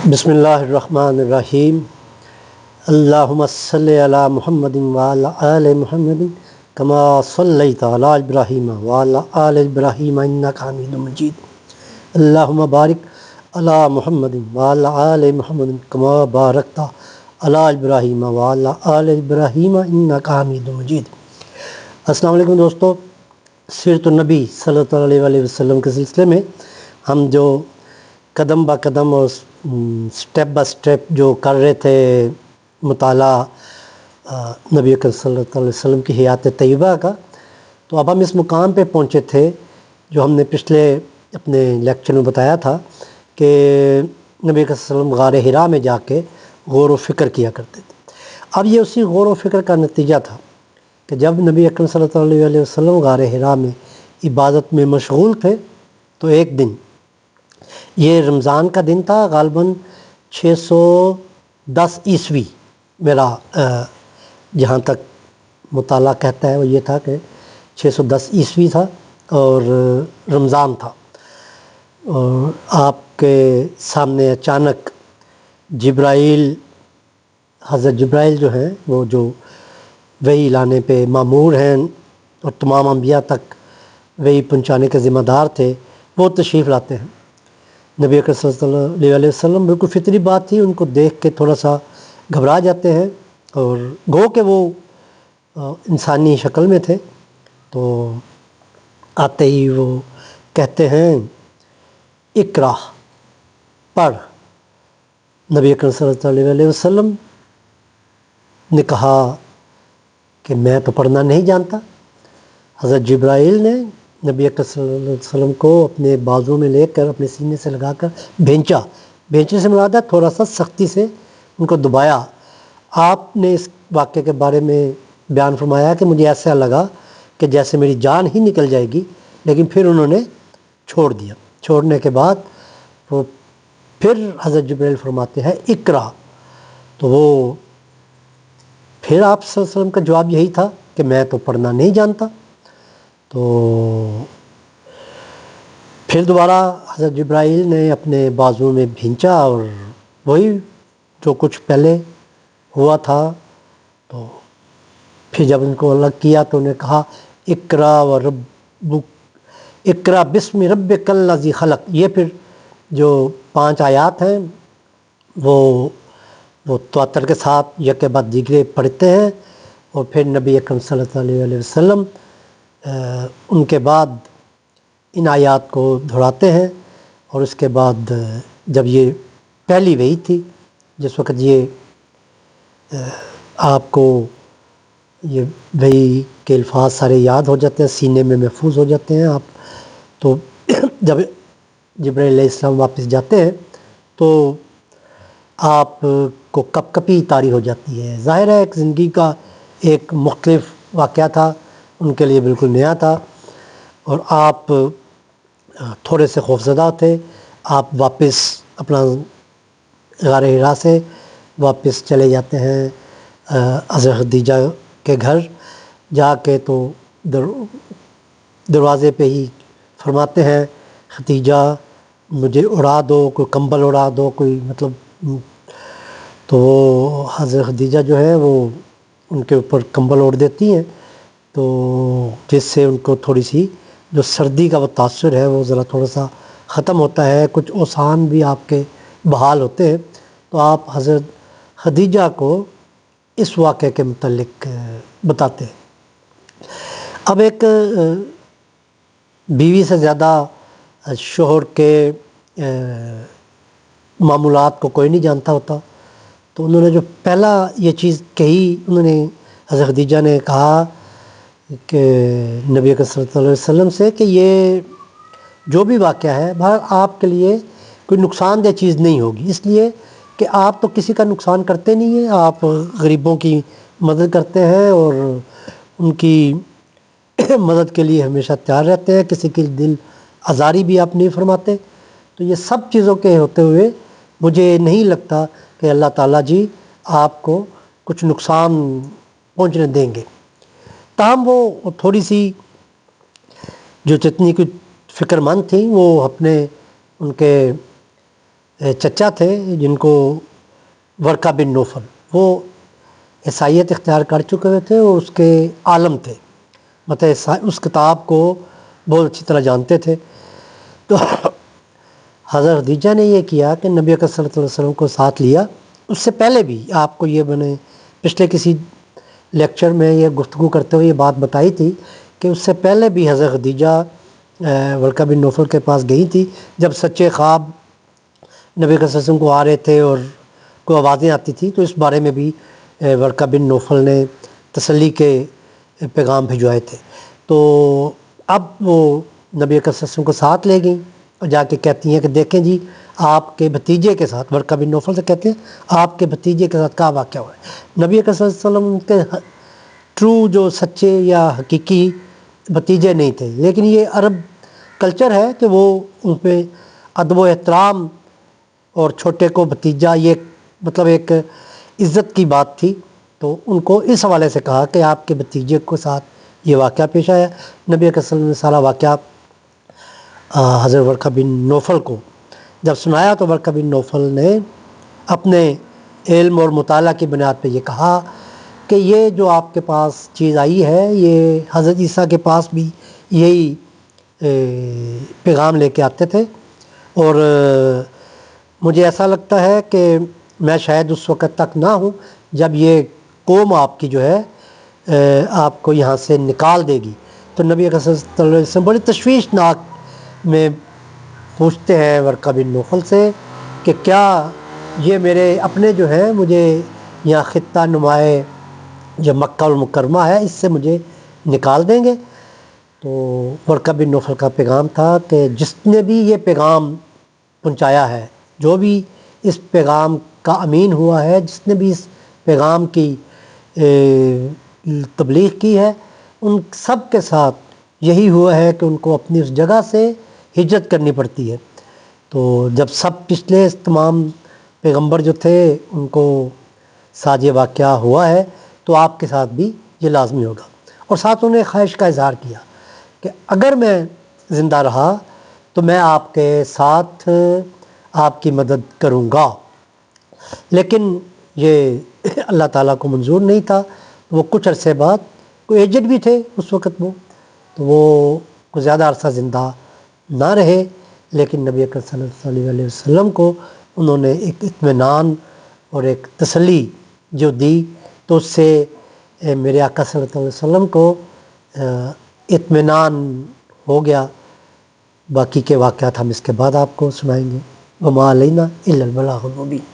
بسم اللہ الرحمن الرحیم۔ اللہم صلی علی محمد وعلی آل محمد کما صلیت علی ابراہیم وعلی آل ابراہیم انک حمید مجید۔ اللہم بارک علی محمد وعلی آل محمد کما بارکت علی ابراہیم وعلی آل ابراہیم انک حمید مجید۔ السلام علیکم دوستو، سیرت النبی صلی اللہ علیہ وسلم کے سلسلے میں ہم جو قدم با قدم اور سٹیپ با سٹیپ جو کر رہے تھے مطالعہ نبی اکرم صلی اللہ علیہ وسلم کی حیات طیبہ کا، تو اب ہم اس مقام پہ پہنچے تھے جو ہم نے پچھلے اپنے لیکچر میں بتایا تھا کہ نبی اکرم صلی اللہ علیہ وسلم غار حرا میں جا کے غور و فکر کیا کرتے تھے۔ اب یہ اسی غور و فکر کا نتیجہ تھا کہ جب نبی اکرم صلی اللہ علیہ وسلم غار حرا میں عبادت میں مشغول تھے تو ایک دن، یہ رمضان کا دن تھا، غالباً 610 عیسوی، میرا جہاں تک مطالعہ کہتا ہے وہ یہ تھا کہ 610 عیسوی تھا اور رمضان تھا، اور آپ کے سامنے اچانک جبرائیل، حضرت جبرائیل جو ہیں وہ جو وحی لانے پہ مامور ہیں اور تمام انبیاء تک وحی پہنچانے کے ذمہ دار تھے، وہ تشریف لاتے ہیں۔ نبی اکرم صلی اللہ علیہ وسلم بالکل فطری بات تھی، ان کو دیکھ کے تھوڑا سا گھبرا جاتے ہیں، اور گو کہ وہ انسانی شکل میں تھے، تو آتے ہی وہ کہتے ہیں اقرا، پڑھ۔ نبی اکرم صلی اللہ علیہ وسلم نے کہا کہ میں تو پڑھنا نہیں جانتا۔ حضرت جبرائیل نے نبی اکرم صلی اللہ علیہ وسلم کو اپنے بازو میں لے کر اپنے سینے سے لگا کر بھینچے سے مراد ہے تھوڑا سا سختی سے ان کو دبایا۔ آپ نے اس واقعے کے بارے میں بیان فرمایا کہ مجھے ایسا لگا کہ جیسے میری جان ہی نکل جائے گی، لیکن پھر انہوں نے چھوڑ دیا۔ چھوڑنے کے بعد وہ پھر حضرت جبرائیل فرماتے ہیں اقرا، تو وہ پھر آپ صلی اللہ علیہ وسلم کا جواب یہی تھا کہ میں تو پڑھنا نہیں جانتا۔ تو پھر دوبارہ حضرت جبرائیل نے اپنے بازو میں بھینچا اور وہی جو کچھ پہلے ہوا تھا، تو پھر جب ان کو الگ کیا تو انہیں کہا اقرا و ربک، اقرا بسم ربک الذی خلق۔ یہ پھر جو 5 آیات ہیں وہ تواتر کے ساتھ یک بعد دیگرے پڑھتے ہیں، اور پھر نبی اکرم صلی اللہ علیہ وسلم ان کے بعد ان آیات کو دہراتے ہیں، اور اس کے بعد جب یہ پہلی وحی تھی، جس وقت یہ آپ کو یہ وحی کے الفاظ سارے یاد ہو جاتے ہیں، سینے میں محفوظ ہو جاتے ہیں آپ، تو جب جبرائیل علیہ السلام واپس جاتے ہیں تو آپ کو کپ کپی طاری ہو جاتی ہے۔ ظاہر ہے ایک زندگی کا ایک مختلف واقعہ تھا، ان کے لیے بالکل نیا تھا، اور آپ تھوڑے سے خوفزدہ تھے۔ آپ واپس اپنا غار حرا سے واپس چلے جاتے ہیں حضرت خدیجہ کے گھر جا کے، تو دروازے پہ ہی فرماتے ہیں خدیجہ مجھے اڑا دو، کوئی کمبل اڑا دو، کوئی مطلب، تو وہ حضرت خدیجہ جو ہے وہ ان کے اوپر کمبل اوڑھ دیتی ہیں، تو جس سے ان کو تھوڑی سی جو سردی کا وہ تاثر ہے وہ ذرا تھوڑا سا ختم ہوتا ہے، کچھ اوسان بھی آپ کے بحال ہوتے ہیں۔ تو آپ حضرت خدیجہ کو اس واقعے کے متعلق بتاتے ہیں۔ اب ایک بیوی سے زیادہ شوہر کے معمولات کو کوئی نہیں جانتا ہوتا، تو انہوں نے جو پہلا یہ چیز کہی، انہوں نے حضرت خدیجہ نے کہا کہ نبی اکرم صلی اللہ علیہ وسلم سے کہ یہ جو بھی واقعہ ہے بہر آپ کے لیے کوئی نقصان دہ چیز نہیں ہوگی، اس لیے کہ آپ تو کسی کا نقصان کرتے نہیں ہیں، آپ غریبوں کی مدد کرتے ہیں اور ان کی مدد کے لیے ہمیشہ تیار رہتے ہیں، کسی کی دل آزاری بھی آپ نہیں فرماتے۔ تو یہ سب چیزوں کے ہوتے ہوئے مجھے نہیں لگتا کہ اللہ تعالیٰ جی آپ کو کچھ نقصان پہنچنے دیں گے۔ تاہم وہ تھوڑی سی جو جتنی کچھ فکر مند تھیں، وہ اپنے ان کے چچا تھے جن کو ورقہ بن نوفل، وہ عیسائیت اختیار کر چکے ہوئے تھے اور اس کے عالم تھے، مطلب اس کتاب کو بہت اچھی طرح جانتے تھے۔ تو حضرت خدیجہ نے یہ کیا کہ نبی اکرم صلی اللہ علیہ وسلم کو ساتھ لیا۔ اس سے پہلے بھی آپ کو یہ میں نے پچھلے کسی لیکچر میں یہ گفتگو کرتے ہوئے یہ بات بتائی تھی کہ اس سے پہلے بھی حضرت خدیجہ ورقہ بن نوفل کے پاس گئی تھی جب سچے خواب نبی اکرم صلی اللہ علیہ وسلم کو آ رہے تھے اور کوئی آوازیں آتی تھیں، تو اس بارے میں بھی ورقہ بن نوفل نے تسلی کے پیغام بھجوائے تھے۔ تو اب وہ نبی اکرم صلی اللہ علیہ وسلم کو ساتھ لے گئیں اور جا کے کہتی ہیں کہ دیکھیں جی آپ کے بھتیجے کے ساتھ، ورقہ بن نوفل سے کہتے ہیں آپ کے بھتیجے کے ساتھ کیا واقعہ ہوا ہے۔ نبی اکرم صلی اللہ علیہ وسلم کے ٹرو جو سچے یا حقیقی بھتیجے نہیں تھے، لیکن یہ عرب کلچر ہے کہ وہ ان پہ ادب و احترام اور چھوٹے کو بھتیجا یہ مطلب ایک عزت کی بات تھی، تو ان کو اس حوالے سے کہا کہ آپ کے بھتیجے کے ساتھ یہ واقعہ پیش آیا۔ نبی اکرم صلی اللہ علیہ وسلم نے سارا واقعہ حضرت ورقہ بن نوفل کو جب سنایا تو ورقہ بن نوفل نے اپنے علم اور مطالعہ کی بنیاد پہ یہ کہا کہ یہ جو آپ کے پاس چیز آئی ہے یہ حضرت عیسیٰ کے پاس بھی یہی پیغام لے کے آتے تھے، اور مجھے ایسا لگتا ہے کہ میں شاید اس وقت تک نہ ہوں جب یہ قوم آپ کی جو ہے آپ کو یہاں سے نکال دے گی۔ تو نبی اکرم صلی اللہ علیہ وسلم بڑی تشویشناک میں پوچھتے ہیں ورقہ بن نوفل سے کہ کیا یہ میرے اپنے جو ہیں مجھے یہاں خطہ نمائے جو مکہ المکرمہ ہے اس سے مجھے نکال دیں گے؟ تو ورقہ بن نوفل کا پیغام تھا کہ جس نے بھی یہ پیغام پہنچایا ہے، جو بھی اس پیغام کا امین ہوا ہے، جس نے بھی اس پیغام کی تبلیغ کی ہے، ان سب کے ساتھ یہی ہوا ہے کہ ان کو اپنی اس جگہ سے ہجرت کرنی پڑتی ہے۔ تو جب سب پچھلے تمام پیغمبر جو تھے ان کو ساتھ یہ واقعہ ہوا ہے تو آپ کے ساتھ بھی یہ لازمی ہوگا۔ اور ساتھ انہوں نے خواہش کا اظہار کیا کہ اگر میں زندہ رہا تو میں آپ کے ساتھ آپ کی مدد کروں گا، لیکن یہ اللہ تعالیٰ کو منظور نہیں تھا۔ وہ کچھ عرصے بعد کوئی ایجنٹ بھی تھے اس وقت وہ، تو وہ کوئی زیادہ عرصہ زندہ نہ رہے، لیکن نبی اکرم صلی اللہ علیہ وسلم کو انہوں نے ایک اطمینان اور ایک تسلی جو دی، تو اس سے میرے آقا صلی اللہ علیہ وسلم کو اطمینان ہو گیا۔ باقی کے واقعات ہم اس کے بعد آپ کو سنائیں گے۔ وما علینا الا البلاغ المبین۔